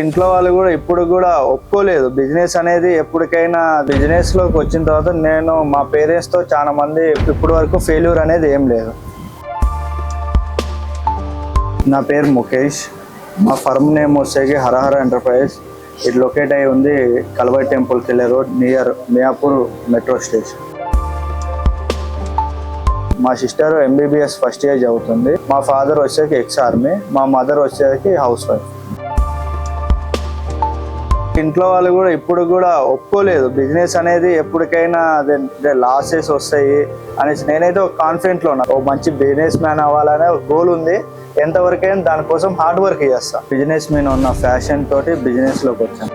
ఇంట్లో వాళ్ళు కూడా ఇప్పుడు కూడా ఒప్పుకోలేదు. బిజినెస్ అనేది ఎప్పటికైనా బిజినెస్ లోకి వచ్చిన తర్వాత నేను మా పేరెంట్స్ తో చాలా మంది ఇప్పటి వరకు ఫెయిల్యూర్ అనేది ఏం లేదు. నా పేరు ముఖేష్. మా ఫర్మ్ నేమ్ వచ్చేసి హరహర ఎంటర్ప్రైజ్. ఇది లొకేట్ అయి ఉంది కల్వరి టెంపుల్ కెళ్ళే road near Miyapur metro station. మా సిస్టర్ ఎంబీబీఎస్ ఫస్ట్ ఇయర్ చదువుతుంది. మా ఫాదర్ వచ్చేసి ఎక్స్ ఆర్మీ. మా మదర్ వచ్చేసి హౌస్ వైఫ్. ఇంట్లో వాళ్ళు కూడా ఇప్పుడు కూడా ఒప్పుకోలేదు. బిజినెస్ అనేది ఎప్పటికైనా లాసెస్ వస్తాయి అనేసి నేనైతే ఒక కాన్ఫిడెంట్లో ఉన్నా. ఒక మంచి బిజినెస్ మ్యాన్ అవ్వాలనే ఒక గోల్ ఉంది. ఎంతవరకైనా దానికోసం హార్డ్ వర్క్ చేస్తా. బిజినెస్ మీద ఉన్న ఫ్యాషన్ తోటి బిజినెస్లోకి వచ్చాను.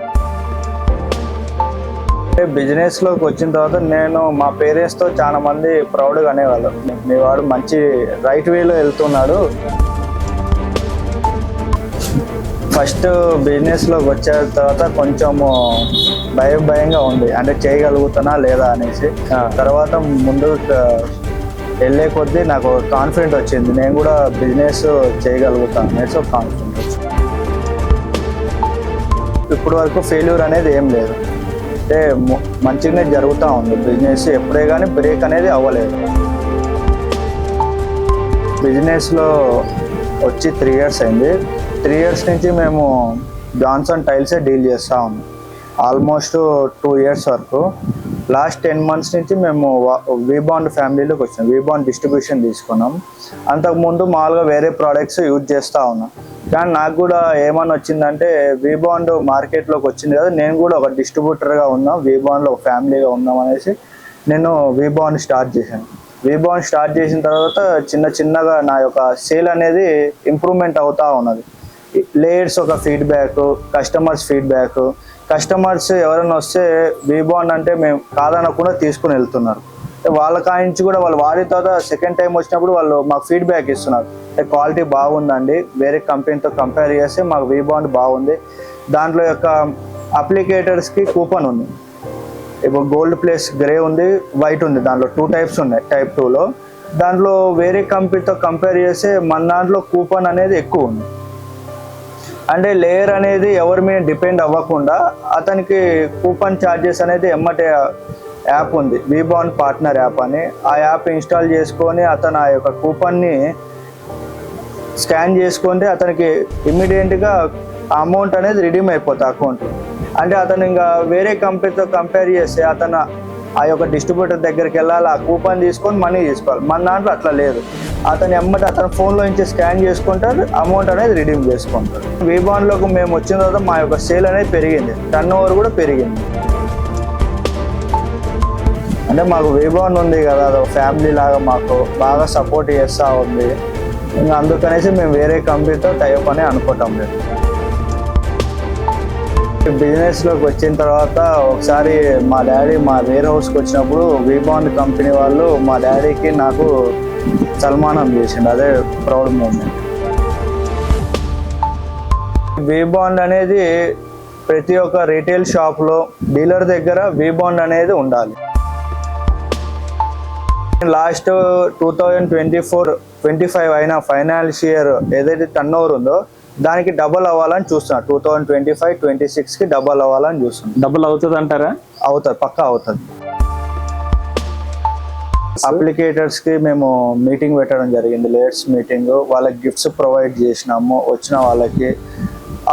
బిజినెస్లోకి వచ్చిన తర్వాత నేను మా పేరెంట్స్తో చాలా మంది ప్రౌడ్గా అనేవాళ్ళు, మీ వాడు మంచి రైట్ వేలో వెళ్తున్నాడు. ఫస్ట్ బిజినెస్లోకి వచ్చిన తర్వాత కొంచెము భయంగా ఉంది, అంటే చేయగలుగుతానా లేదా అనేసి. తర్వాత ముందుకు వెళ్ళే కొద్దీ నాకు కాన్ఫిడెంట్ వచ్చింది, నేను కూడా బిజినెస్ చేయగలుగుతాను అనేసి ఒక కాన్ఫిడెంట్ వచ్చింది. ఇప్పటి వరకు ఫెయిల్యూర్ అనేది ఏం లేదు, అంటే మంచిగానే జరుగుతూ ఉంది బిజినెస్. ఎప్పుడే కానీ బ్రేక్ అనేది అవ్వలేదు. బిజినెస్లో వచ్చి 3 years అయింది. 3 years నుంచి మేము జాన్సన్ టైల్సే డీల్ చేస్తూ ఉన్నాం. ఆల్మోస్ట్ 2 years వరకు. లాస్ట్ 10 months నుంచి మేము వీబాండ్ ఫ్యామిలీలోకి వచ్చాం. వీబాండ్ డిస్ట్రిబ్యూషన్ తీసుకున్నాం. అంతకుముందు మామూలుగా వేరే ప్రోడక్ట్స్ యూజ్ చేస్తూ ఉన్నాం. కానీ నాకు కూడా ఏమని వచ్చిందంటే, వీబాండ్ మార్కెట్లోకి వచ్చింది కదా, నేను కూడా ఒక డిస్ట్రిబ్యూటర్గా ఉన్నాం, వీబాండ్లో ఒక ఫ్యామిలీగా ఉన్నాం అనేసి నేను వీబాండ్ స్టార్ట్ చేశాను. వీబాండ్ స్టార్ట్ చేసిన తర్వాత చిన్నగా నా యొక్క సేల్ అనేది ఇంప్రూవ్మెంట్ అవుతూ ఉన్నది. లేయర్స్ ఒక ఫీడ్బ్యాక్, కస్టమర్స్ ఫీడ్బ్యాక్. కస్టమర్స్ ఎవరైనా వస్తే వీబాండ్ అంటే మేము కాదనకుండా తీసుకుని వెళ్తున్నారు. వాళ్ళ కాయించి కూడా వాళ్ళు వాడిన తర్వాత సెకండ్ టైం వచ్చినప్పుడు వాళ్ళు మాకు ఫీడ్బ్యాక్ ఇస్తున్నారు, క్వాలిటీ బాగుందండి, వేరే కంపెనీతో కంపేర్ చేస్తే మాకు వీబాండ్ బాగుంది. దాంట్లో యొక్క అప్లికేటర్స్కి కూపన్ ఉంది. ఇప్పుడు గోల్డ్ ప్లస్ గ్రే ఉంది, వైట్ ఉంది. దాంట్లో 2 types ఉన్నాయి. టైప్ 2లో దాంట్లో వేరే కంపెనీతో కంపేర్ చేస్తే మన దాంట్లో కూపన్ అనేది ఎక్కువ ఉంది. అంటే లేయర్ అనేది ఎవరి మీద డిపెండ్ అవ్వకుండా అతనికి కూపన్ ఛార్జెస్ అనేది ఎమ్మటే యాప్ ఉంది, వీబాండ్ పార్ట్నర్ యాప్ అని. ఆ యాప్ ఇన్స్టాల్ చేసుకొని అతను ఆ యొక్క కూపన్ని స్కాన్ చేసుకుంటే అతనికి ఇమ్మీడియట్గా అమౌంట్ అనేది రిడీమ్ అయిపోతుంది అకౌంట్. అంటే అతను ఇంకా వేరే కంపెనీతో కంపేర్ చేస్తే అతను ఆ యొక్క డిస్ట్రిబ్యూటర్ దగ్గరికి వెళ్ళాలి, ఆ కూపన్ తీసుకొని మనీ తీసుకోవాలి. మన దాంట్లో అట్లా లేదు. అతను ఎమ్మటి అతను ఫోన్లో నుంచి స్కాన్ చేసుకుంటారు, అమౌంట్ అనేది రిడీమ్ చేసుకుంటారు. వీబాండ్లోకి మేము వచ్చిన తర్వాత మా యొక్క సేల్ అనేది పెరిగింది, టర్న్ ఓవర్ కూడా పెరిగింది. అంటే మాకు వీబాండ్ ఉంది కదా, అది ఫ్యామిలీ లాగా మాకు బాగా సపోర్ట్ చేస్తూ ఉంది. ఇంకా అందుకనేసి మేము వేరే కంపెనీతో టైప్ అని అనుకుంటాం లేదు. బిజినెస్లోకి వచ్చిన తర్వాత ఒకసారి మా డాడీ మా వేర్ హౌస్కి వచ్చినప్పుడు వీబాండ్ కంపెనీ వాళ్ళు మా డాడీకి నాకు సన్మానం చేసిండు. అదే ప్రౌడ్ మూమెంట్. వీబాండ్ అనేది ప్రతి ఒక్క రీటైల్ షాప్లో డీలర్ దగ్గర వీబాండ్ అనేది ఉండాలి. లాస్ట్ 2024-25 అయిన ఫైనాన్షియర్ ఏదైతే టర్న్ ఓవర్ ఉందో దానికి డబల్ అవ్వాలని చూస్తున్నాను. 2025-26కి డబల్ అవ్వాలని చూస్తున్నాను. డబుల్ అవుతుంది అంటారా? అవుతుంది, పక్కా అవుతుంది. అప్లికేటర్స్కి మేము మీటింగ్ పెట్టడం జరిగింది, లేయర్స్ మీటింగ్. వాళ్ళకి గిఫ్ట్స్ ప్రొవైడ్ చేసినాము వచ్చిన వాళ్ళకి.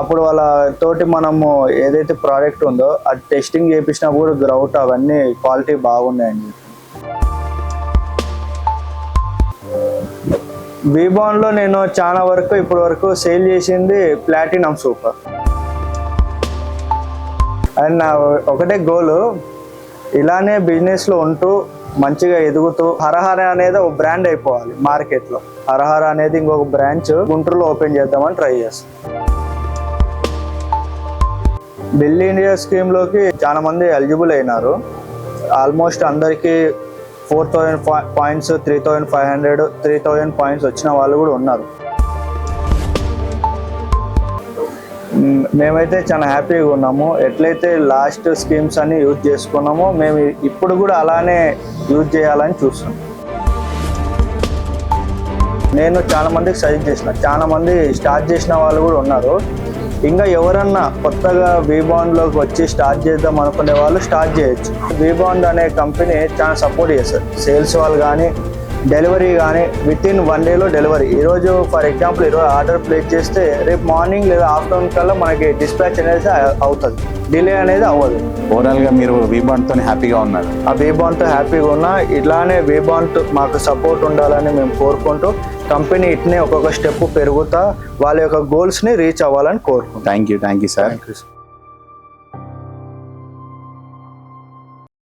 అప్పుడు వాళ్ళ తోటి మనము ఏదైతే ప్రోడక్ట్ ఉందో అది టెస్టింగ్ చేయించినప్పుడు గ్రౌట్ అవన్నీ క్వాలిటీ బాగున్నాయండి. వీబాండ్లో నేను చాలా వరకు ఇప్పటి వరకు సేల్ చేసింది ప్లాటినం సూపర్. అండ్ నా ఒకటే గోలు, ఇలానే బిజినెస్లో ఉంటూ మంచిగా ఎదుగుతూ హరహర అనేది ఒక బ్రాండ్ అయిపోవాలి మార్కెట్లో. హరహర అనేది ఇంకొక బ్రాంచ్ గుంటూరులో ఓపెన్ చేద్దామని ట్రై చేస్తాం. బిల్ ఇండియా స్కీమ్లోకి చాలా మంది ఎలిజిబుల్ అయినారు. ఆల్మోస్ట్ అందరికీ 4,000 points, 3,500, 3,000 points వచ్చిన వాళ్ళు కూడా ఉన్నారు. మేమైతే చాలా హ్యాపీగా ఉన్నాము. ఎట్లయితే లాస్ట్ స్కీమ్స్ అన్ని యూజ్ చేసుకున్నామో మేము ఇప్పుడు కూడా అలానే యూజ్ చేయాలని చూస్తున్నాం. నేను చాలా మందికి సజెస్ట్ చేసిన, చాలా మంది స్టార్ట్ చేసిన వాళ్ళు కూడా ఉన్నారు. ఇంకా ఎవరన్నా కొత్తగా వీబాండ్లోకి వచ్చి స్టార్ట్ చేద్దాం అనుకునే వాళ్ళు స్టార్ట్ చేయొచ్చు. వీబాండ్ అనే కంపెనీ చాలా సపోర్ట్ చేస్తుంది. సేల్స్ వాళ్ళు కానీ, డెలివరీ కానీ విత్ ఇన్ 1 డేలో డెలివరీ. ఈరోజు ఫర్ ఎగ్జాంపుల్ ఈరోజు ఆర్డర్ ప్లేస్ చేస్తే రేపు మార్నింగ్ లేదా ఆఫ్టర్నూన్ కల్లా మనకి డిస్పాచ్ అనేది అవుతుంది, డిలే అనేది అవ్వదు. ఓవరాల్గా మీరు వీబాండ్తో హ్యాపీగా ఉన్నారు? ఆ వీబాండ్తో హ్యాపీగా ఉన్నా. ఇట్లానే వీబాండ్ మాకు సపోర్ట్ ఉండాలని మేము కోరుకుంటూ కంపెనీ ఇట్నే ఒక్కొక్క స్టెప్ పెరుగుతా వాళ్ళ యొక్క గోల్స్ని రీచ్ అవ్వాలని కోరుకుంటాం. Thank you sir. Thank you.